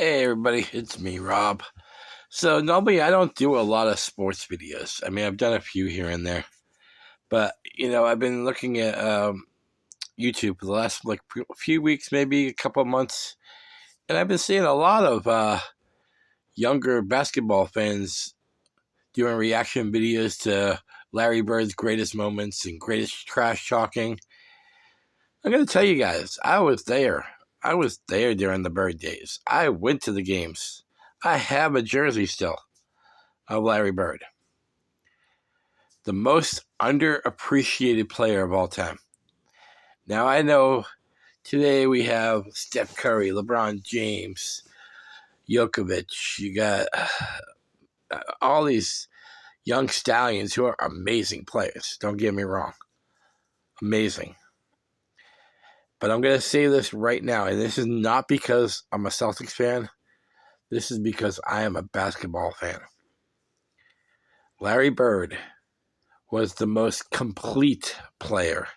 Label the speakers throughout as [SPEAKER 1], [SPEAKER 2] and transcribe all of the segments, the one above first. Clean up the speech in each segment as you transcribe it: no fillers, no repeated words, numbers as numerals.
[SPEAKER 1] Hey everybody, it's me, Rob. So normally I don't do a lot of sports videos. I mean, I've done a few here and there, but I've been looking at YouTube for the last few weeks, maybe a couple of months, and I've been seeing a lot of younger basketball fans doing reaction videos to Larry Bird's greatest moments and greatest trash talking. I'm gonna tell you guys, I was there. I was there during the Bird days. I went to the games. I have a jersey still of Larry Bird, the most underappreciated player of all time. Now, I know today we have Steph Curry, LeBron James, Jokovic. You got all these young stallions who are amazing players. Don't get me wrong. Amazing. But I'm going to say this right now, and this is not because I'm a Celtics fan. This is because I am a basketball fan. Larry Bird was the most complete player.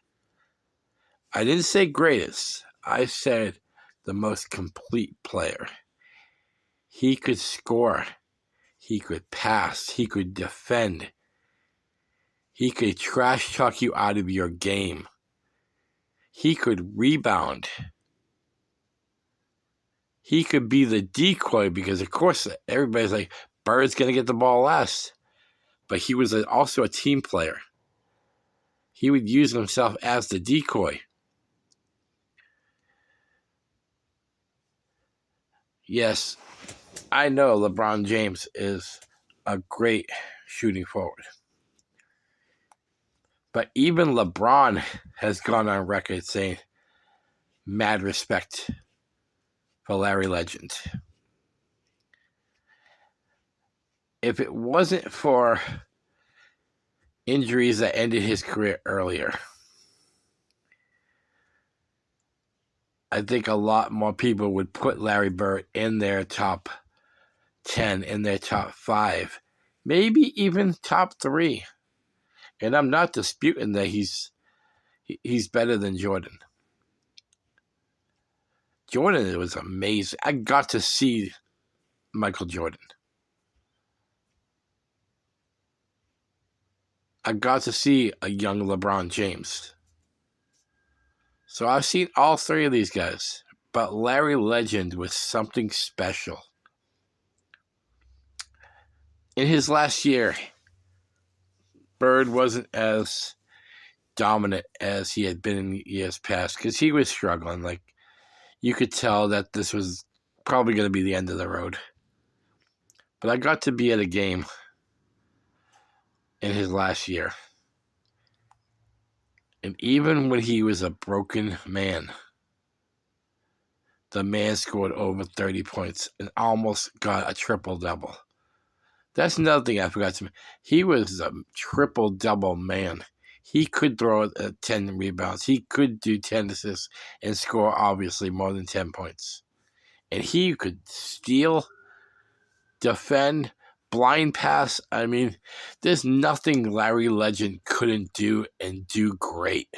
[SPEAKER 1] I didn't say greatest. I said the most complete player. He could score. He could pass. He could defend. He could trash talk you out of your game. He could rebound. He could be the decoy because, of course, everybody's like, Bird's going to get the ball last. But he was also a team player. He would use himself as the decoy. Yes, I know LeBron James is a great shooting forward. But even LeBron has gone on record saying mad respect for Larry Legend. If it wasn't for injuries that ended his career earlier, I think a lot more people would put Larry Bird in their top 10, in their top 5, maybe even top 3. And I'm not disputing that he's better than Jordan. Jordan was amazing. I got to see Michael Jordan. I got to see a young LeBron James. So I've seen all 3 of these guys. But Larry Legend was something special. In his last year, Bird wasn't as dominant as he had been in years past because he was struggling. Like, you could tell that this was probably going to be the end of the road. But I got to be at a game in his last year. And even when he was a broken man, the man scored over 30 points and almost got a triple-double. That's another thing I forgot to mention. He was a triple-double man. He could throw 10 rebounds. He could do 10 assists and score, obviously, more than 10 points. And he could steal, defend, blind pass. I mean, there's nothing Larry Legend couldn't do and do great.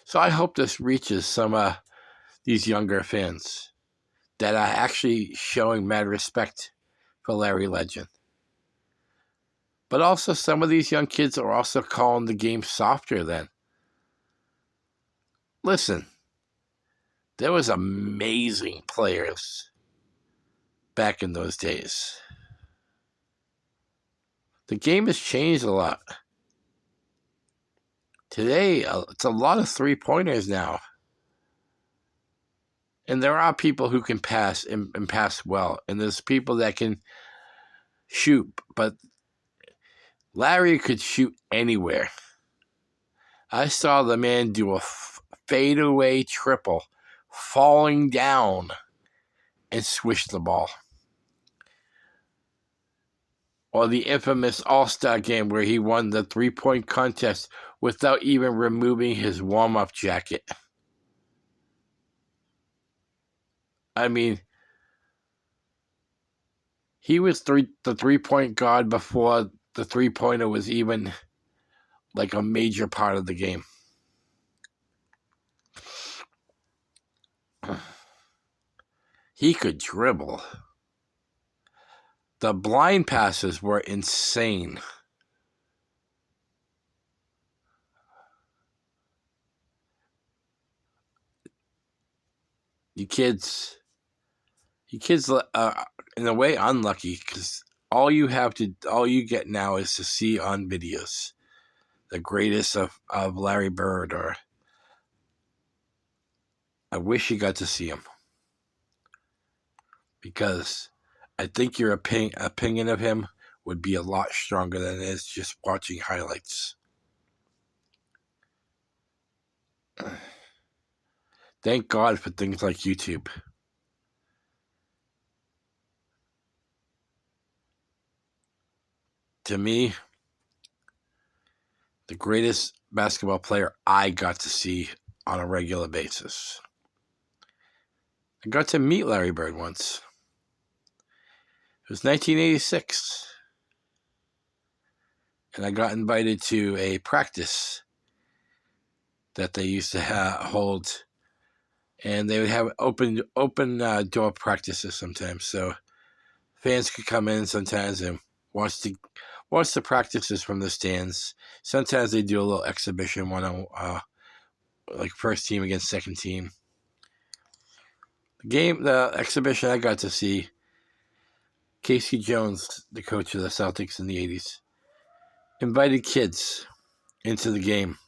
[SPEAKER 1] So I hope this reaches some of these younger fans that are actually showing mad respect for Larry Legend. But also some of these young kids are also calling the game softer then. Listen, there was amazing players back in those days. The game has changed a lot. Today, it's a lot of three-pointers now. And there are people who can pass and pass well. And there's people that can shoot. But Larry could shoot anywhere. I saw the man do a fadeaway triple, falling down, and swish the ball. Or the infamous All-Star game where he won the three-point contest without even removing his warm-up jacket. I mean, he was the three-point god before the three-pointer was even like a major part of the game. He could dribble. The blind passes were insane. You kids are in a way unlucky because all you get now is to see on videos the greatest of Larry Bird, or I wish you got to see him, because I think your opinion of him would be a lot stronger than it is just watching highlights. Thank God for things like YouTube. To me, the greatest basketball player I got to see on a regular basis. I got to meet Larry Bird once. It was 1986. And I got invited to a practice that they used to hold. And they would have open door practices sometimes. So fans could come in sometimes and watch the practices from the stands. Sometimes they do a little exhibition, like first team against second team. The exhibition I got to see, K.C. Jones, the coach of the Celtics in the 80s, invited kids into the game.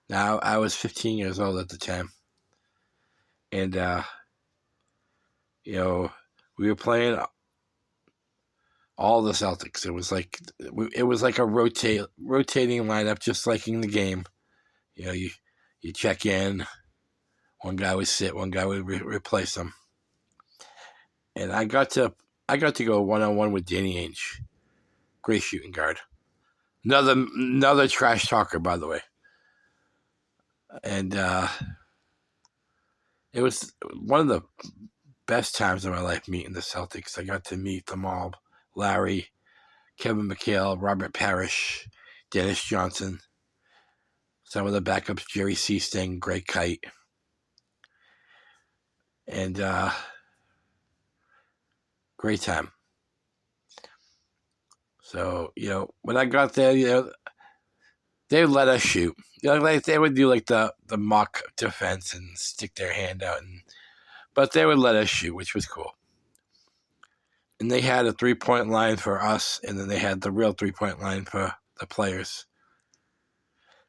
[SPEAKER 1] Now, I was 15 years old at the time. And, we were playing all the Celtics. It was like a rotating lineup, just like in the game. You check in. One guy would sit, one guy would replace them. And I got to go one-on-one with Danny Ainge. Great shooting guard. Another trash talker, by the way. And it was one of the best times of my life meeting the Celtics. I got to meet them all. Larry, Kevin McHale, Robert Parrish, Dennis Johnson. Some of the backups, Jerry Seasting, Greg Kite. And great time. So, when I got there, they would let us shoot. Like they would do like the mock defense and stick their hand out, but they would let us shoot, which was cool. And they had a 3-point line for us, and then they had the real 3-point line for the players.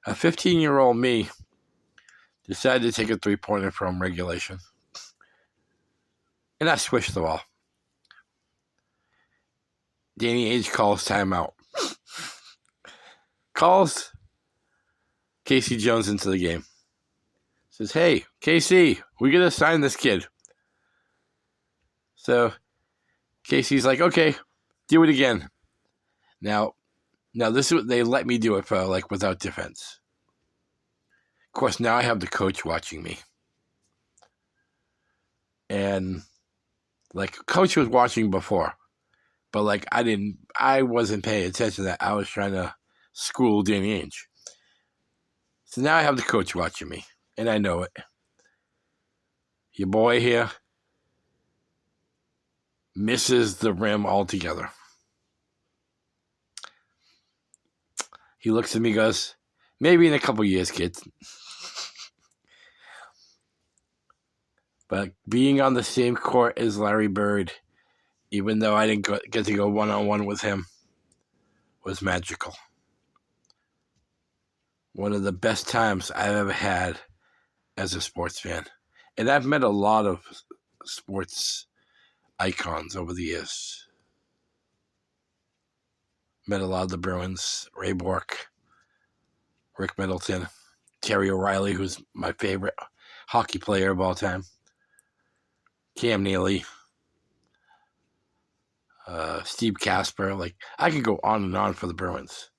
[SPEAKER 1] A 15-year-old me decided to take a 3-pointer from regulation, and I swished the ball. Danny Ainge calls timeout. Calls K.C. Jones into the game. Says, "Hey, KC, we got to sign this kid." So Casey's like, "Okay, do it again." Now this is what they let me do it for, like, without defense. Of course, now I have the coach watching me. And, like, coach was watching before. But, like, I wasn't paying attention to that. I was trying to school Danny Ainge. So now I have the coach watching me. And I know it. Your boy here misses the rim altogether. He looks at me and goes, "Maybe in a couple years, kids." But being on the same court as Larry Bird, even though I didn't get to go one-on-one with him, was magical. One of the best times I've ever had as a sports fan. And I've met a lot of sports icons over the years. Met a lot of the Bruins, Ray Bourque, Rick Middleton, Terry O'Reilly, who's my favorite hockey player of all time, Cam Neely, Steve Casper. Like, I could go on and on for the Bruins.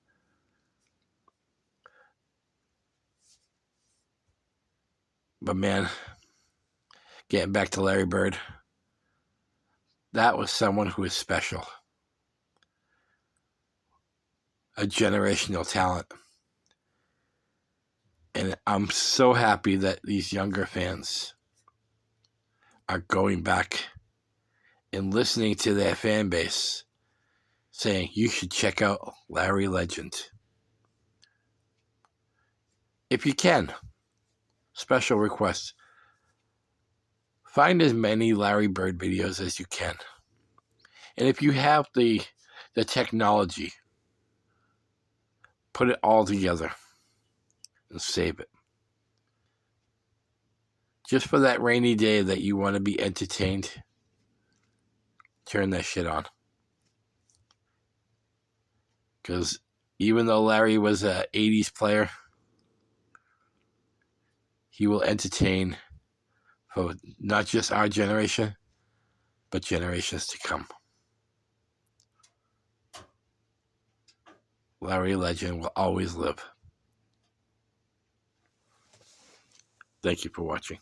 [SPEAKER 1] But man, getting back to Larry Bird, that was someone who is special. A generational talent. And I'm so happy that these younger fans are going back and listening to their fan base saying, you should check out Larry Legend. If you can, special request, find as many Larry Bird videos as you can. And if you have the technology, put it all together and save it. Just for that rainy day that you want to be entertained, turn that shit on. Because even though Larry was an 80s player, he will entertain for not just our generation, but generations to come. Larry Legend will always live. Thank you for watching.